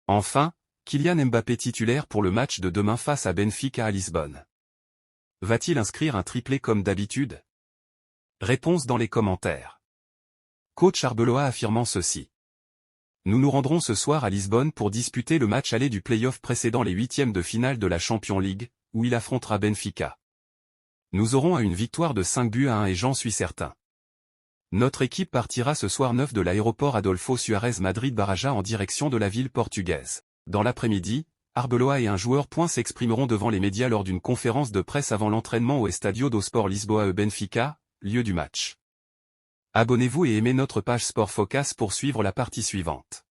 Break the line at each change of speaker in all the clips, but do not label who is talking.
Enfin, Kylian Mbappé titulaire pour le match de demain face à Benfica à Lisbonne. Va-t-il inscrire un triplé comme d'habitude? Réponse dans les commentaires. Coach Arbeloa affirmant ceci. Nous nous rendrons ce soir à Lisbonne pour disputer le match aller du play-off précédant les huitièmes de finale de la Champions League, où il affrontera Benfica. Nous aurons une victoire de 5-1 et j'en suis certain. Notre équipe partira ce soir 9 de l'aéroport Adolfo Suárez Madrid-Baraja en direction de la ville portugaise. Dans l'après-midi, Arbeloa et un joueur s'exprimeront devant les médias lors d'une conférence de presse avant l'entraînement au Estádio do Sport Lisboa Benfica, lieu du match. Abonnez-vous et aimez notre page Sport Focus pour suivre la partie suivante.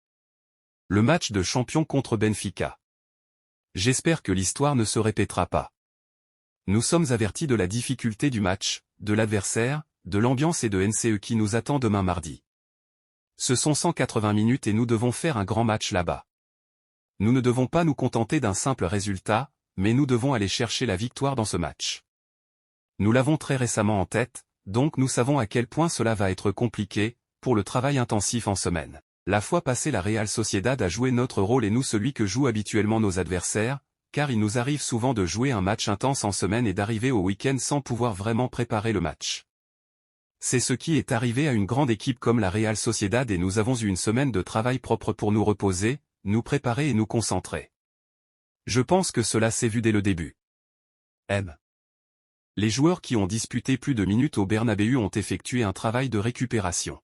Le match de champion contre Benfica. J'espère que l'histoire ne se répétera pas. Nous sommes avertis de la difficulté du match, de l'adversaire, de l'ambiance et de NCE qui nous attend demain mardi. Ce sont 180 minutes et nous devons faire un grand match là-bas. Nous ne devons pas nous contenter d'un simple résultat, mais nous devons aller chercher la victoire dans ce match. Nous l'avons très récemment en tête, donc nous savons à quel point cela va être compliqué, pour le travail intensif en semaine. La fois passée la Real Sociedad a joué notre rôle et nous celui que jouent habituellement nos adversaires, car il nous arrive souvent de jouer un match intense en semaine et d'arriver au week-end sans pouvoir vraiment préparer le match. C'est ce qui est arrivé à une grande équipe comme la Real Sociedad et nous avons eu une semaine de travail propre pour nous reposer, nous préparer et nous concentrer. Je pense que cela s'est vu dès le début. Les joueurs qui ont disputé plus de minutes au Bernabéu ont effectué un travail de récupération.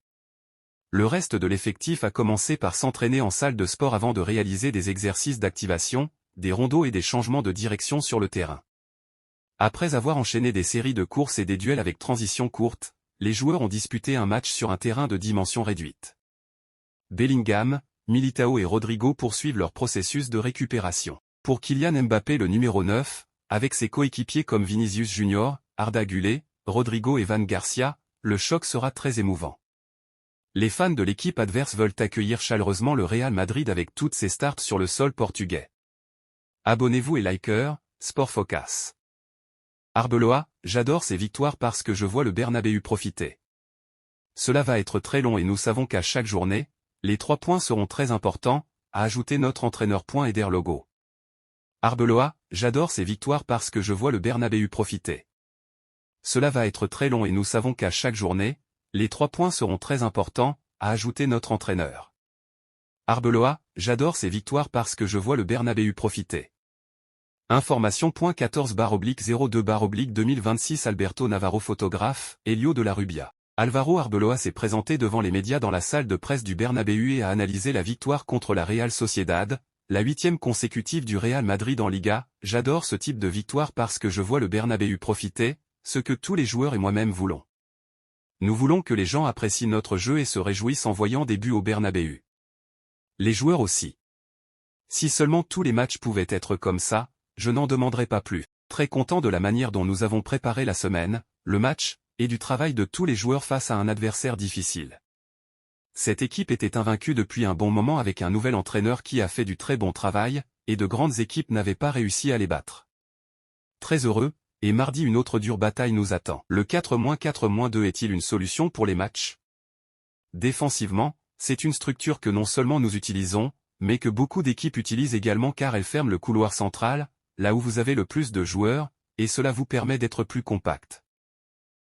Le reste de l'effectif a commencé par s'entraîner en salle de sport avant de réaliser des exercices d'activation, des rondos et des changements de direction sur le terrain. Après avoir enchaîné des séries de courses et des duels avec transition courte, les joueurs ont disputé un match sur un terrain de dimension réduite. Bellingham, Militao et Rodrigo poursuivent leur processus de récupération. Pour Kylian Mbappé le numéro 9, avec ses coéquipiers comme Vinicius Junior, Arda Güler, Rodrigo et Van Garcia, le choc sera très émouvant. Les fans de l'équipe adverse veulent accueillir chaleureusement le Real Madrid avec toutes ses starts sur le sol portugais. Abonnez-vous et likez, Sport Focus. Arbeloa, j'adore ces victoires parce que je vois le Bernabéu profiter. Cela va être très long et nous savons qu'à chaque journée, les 3 points seront très importants, a ajouté notre entraîneur. Eder Logo. Arbeloa, j'adore ces victoires parce que je vois le Bernabéu profiter. Cela va être très long et nous savons qu'à chaque journée, les 3 points seront très importants, a ajouté notre entraîneur. Arbeloa, j'adore ces victoires parce que je vois le Bernabéu profiter. Information. 14/02/2026 Alberto Navarro photographe, Elio de la Rubia. Álvaro Arbeloa s'est présenté devant les médias dans la salle de presse du Bernabéu et a analysé la victoire contre la Real Sociedad, la 8e consécutive du Real Madrid en Liga. J'adore ce type de victoire parce que je vois le Bernabéu profiter, ce que tous les joueurs et moi-même voulons. Nous voulons que les gens apprécient notre jeu et se réjouissent en voyant des buts au Bernabéu. Les joueurs aussi. Si seulement tous les matchs pouvaient être comme ça, je n'en demanderais pas plus. Très content de la manière dont nous avons préparé la semaine, le match, et du travail de tous les joueurs face à un adversaire difficile. Cette équipe était invaincue depuis un bon moment avec un nouvel entraîneur qui a fait du très bon travail, et de grandes équipes n'avaient pas réussi à les battre. Très heureux, et mardi une autre dure bataille nous attend. Le 4-4-2 est-il une solution pour les matchs? Défensivement, c'est une structure que non seulement nous utilisons, mais que beaucoup d'équipes utilisent également car elle ferme le couloir central, là où vous avez le plus de joueurs, et cela vous permet d'être plus compact.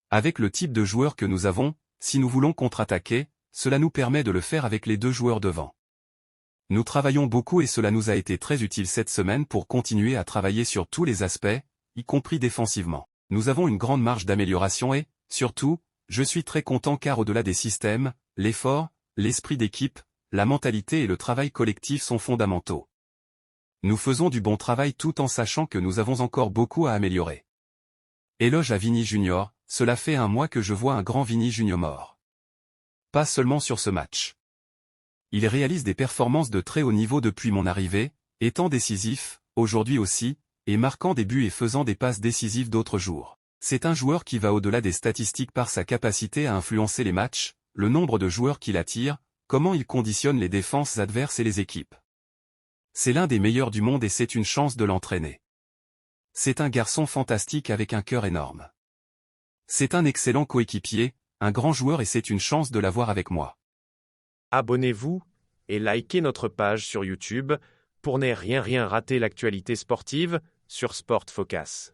Avec le type de joueur que nous avons, si nous voulons contre-attaquer, cela nous permet de le faire avec les 2 joueurs devant. Nous travaillons beaucoup et cela nous a été très utile cette semaine pour continuer à travailler sur tous les aspects, y compris défensivement. Nous avons une grande marge d'amélioration et, surtout, je suis très content car au-delà des systèmes, l'effort, l'esprit d'équipe, la mentalité et le travail collectif sont fondamentaux. Nous faisons du bon travail tout en sachant que nous avons encore beaucoup à améliorer. Éloge à Vini Junior, cela fait un mois que je vois un grand Vini Junior. Pas seulement sur ce match. Il réalise des performances de très haut niveau depuis mon arrivée, étant décisif, aujourd'hui aussi, et marquant des buts et faisant des passes décisives d'autres jours. C'est un joueur qui va au-delà des statistiques par sa capacité à influencer les matchs, le nombre de joueurs qu'il attire, comment il conditionne les défenses adverses et les équipes. C'est l'un des meilleurs du monde et c'est une chance de l'entraîner. C'est un garçon fantastique avec un cœur énorme. C'est un excellent coéquipier, un grand joueur et c'est une chance de l'avoir avec moi.
Abonnez-vous, et likez notre page sur YouTube pour ne rien rater l'actualité sportive sur Sport Focus.